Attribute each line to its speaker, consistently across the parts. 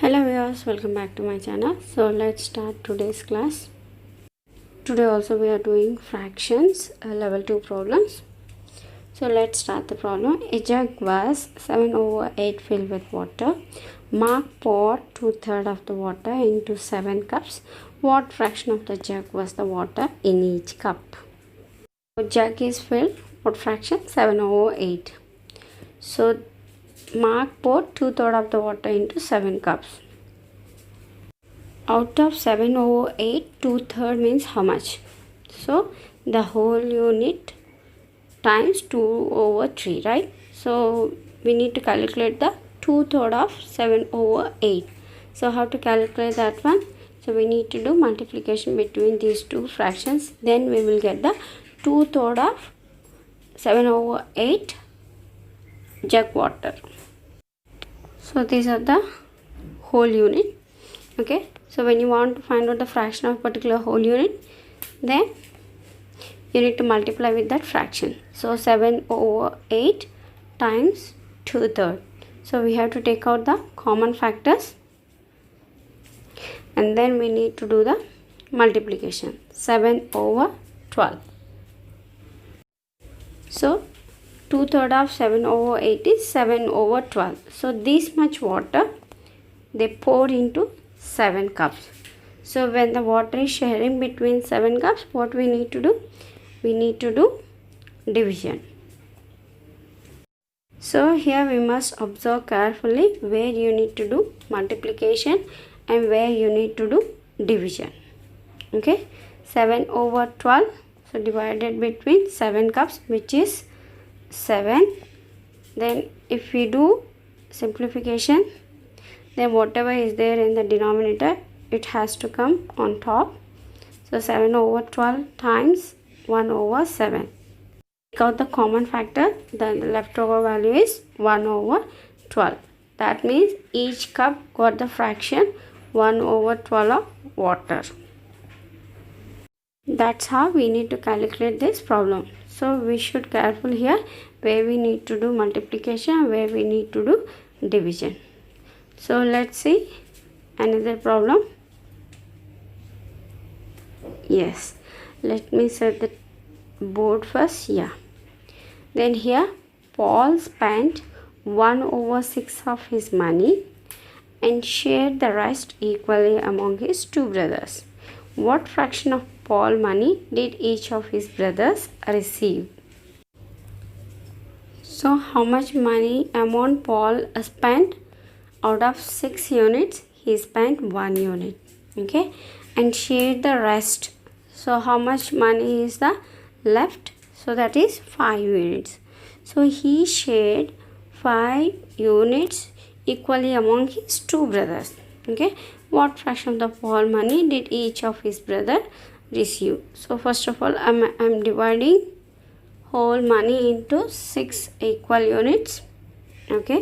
Speaker 1: Hello viewers, welcome back to my channel. So let's start today's class. Today also we are doing fractions, level 2 problems. So let's start the problem. A jug was 7/8 filled with water. Mark poured 2/3 of the water into 7 cups. What fraction of the jug was the water in each cup? So jug is filled. What fraction? 7/8. So Mark poured 2/3 of the water into 7 cups. Out of 7/8, 2/3 means how much? So the whole unit times 2/3, right? So we need to calculate the 2/3 of 7/8. So how to calculate that one? So we need to do multiplication between these two fractions. Then we will get the 2/3 of 7/8 jug water. So these are the whole unit. Okay, so when you want to find out the fraction of particular whole unit, then you need to multiply with that fraction. So 7/8 times 2/3. So we have to take out the common factors and then we need to do the multiplication. 7/12. So 2/3 of 7/8 is 7/12. So this much water they pour into 7 cups. So when the water is sharing between 7 cups, what we need to do? We need to do division. So here we must observe carefully where you need to do multiplication and where you need to do division. Okay, 7/12. So divided between 7 cups, which is 7. Then if we do simplification, then whatever is there in the denominator, it has to come on top. So 7/12 times 1/7. Take out the common factor, then the leftover value is 1/12. That means each cup got the fraction 1/12 of water. That's how we need to calculate this problem. So we should careful here where we need to do multiplication and where we need to do division. So let's see another problem. Yes, let me set the board first. Yeah, then here Paul spent 1/6 of his money and shared the rest equally among his two brothers. What fraction of Paul money did each of his brothers receive? So how much money amount Paul spent? Out of 6 units, he spent 1 unit. Okay, and shared the rest. So how much money is the left? So that is 5 units. So he shared 5 units equally among his two brothers. Okay, what fraction of the Paul money did each of his brother receive? So first of all, I'm dividing whole money into 6 equal units. Okay,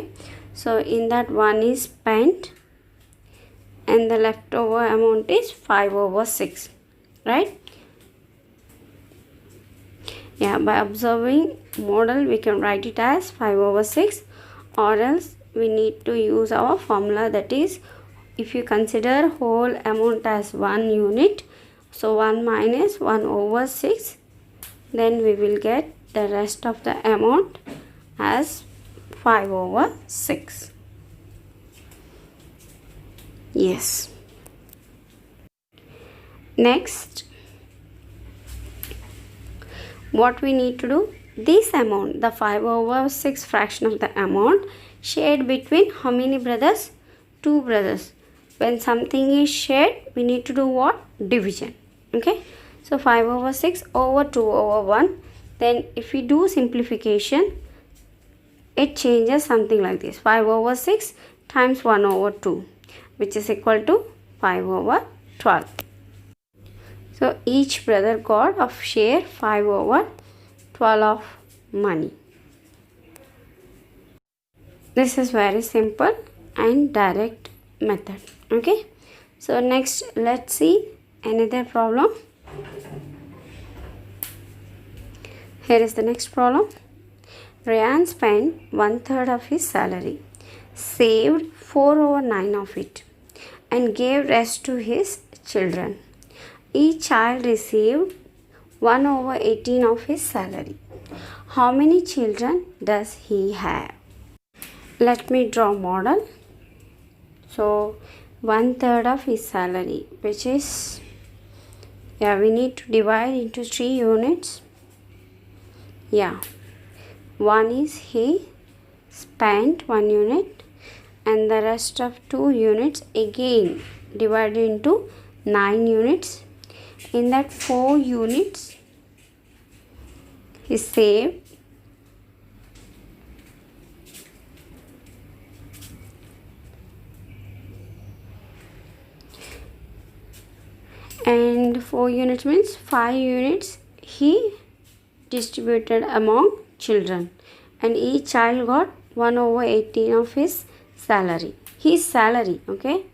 Speaker 1: so in that 1 is spent and the leftover amount is 5/6, right? Yeah, by observing model we can write it as 5/6, or else we need to use our formula, that is, if you consider whole amount as 1 unit, so 1 minus 1/6, then we will get the rest of the amount as 5/6. Yes. Next, what we need to do? This amount, the 5/6 fraction of the amount, shared between how many brothers? 2 brothers. When something is shared, we need to do what? Division. Okay, so 5/6 over 2/1. Then if we do simplification, it changes something like this: 5/6 times 1/2, which is equal to 5/12. So each brother got of share 5/12 of money. This is very simple and direct method. Okay, so next let's see another problem. Here is the next problem. Ryan spent 1/3 of his salary, saved 4/9 of it. and gave rest to his children. Each child received 1 over 18 of his salary. How many children does he have? Let me draw model. So 1/3 of his salary, which is, we need to divide into 3 units. One is he spent 1 unit, and the rest of 2 units again divided into 9 units. In that 4 units he saved. And 4 units means 5 units he distributed among children, and each child got 1 over 18 of his salary. His salary, okay?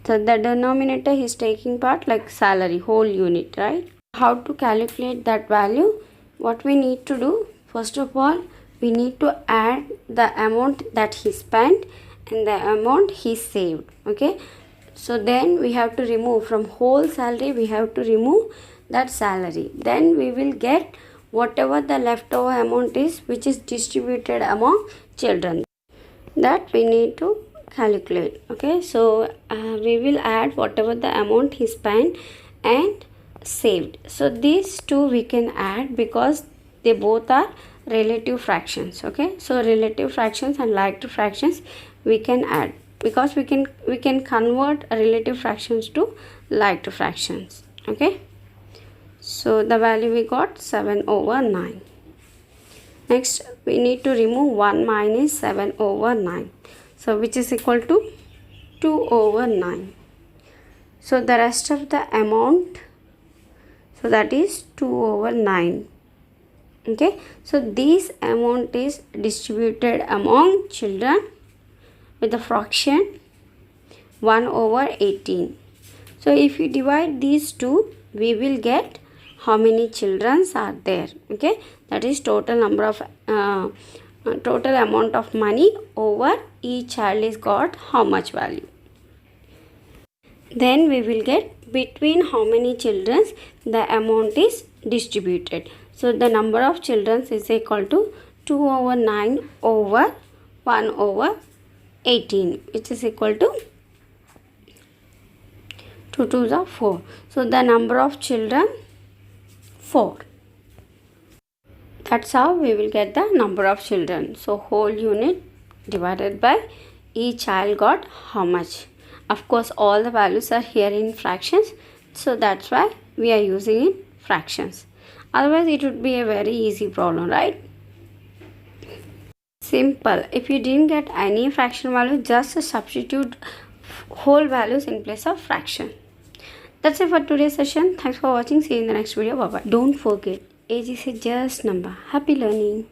Speaker 1: So the denominator is taking part like salary, whole unit, right? How to calculate that value? What we need to do, first of all, we need to add the amount that he spent and the amount he saved, okay? So then we have to remove from whole salary, we have to remove that salary. Then we will get whatever the leftover amount is, which is distributed among children. That we need to calculate, okay? So we will add whatever the amount he spent and saved. So these two we can add because they both are relative fractions, okay? So relative fractions and like fractions we can add, because we can convert relative fractions to like fractions, okay? So the value we got 7 over 9. Next we need to remove 1 minus 7 over 9, so which is equal to 2 over 9. So the rest of the amount, so that is 2 over 9, okay? So this amount is distributed among children with the fraction 1 over 18. So if you divide these two, we will get how many children are there, okay? That is total number of total amount of money over each child is got how much value. Then we will get between how many children the amount is distributed. So the number of children is equal to 2 over 9 over 1 over 18, which is equal to 2 2s are 4. So the number of children 4. That's how we will get the number of children. So whole unit divided by each child got how much. Of course all the values are here in fractions, so that's why we are using in fractions. Otherwise it would be a very easy problem, right? Simple. If you didn't get any fraction value, just substitute whole values in place of fraction. That's it for today's session. Thanks for watching. See you in the next video. Bye bye. Don't forget, age is a just number. Happy learning.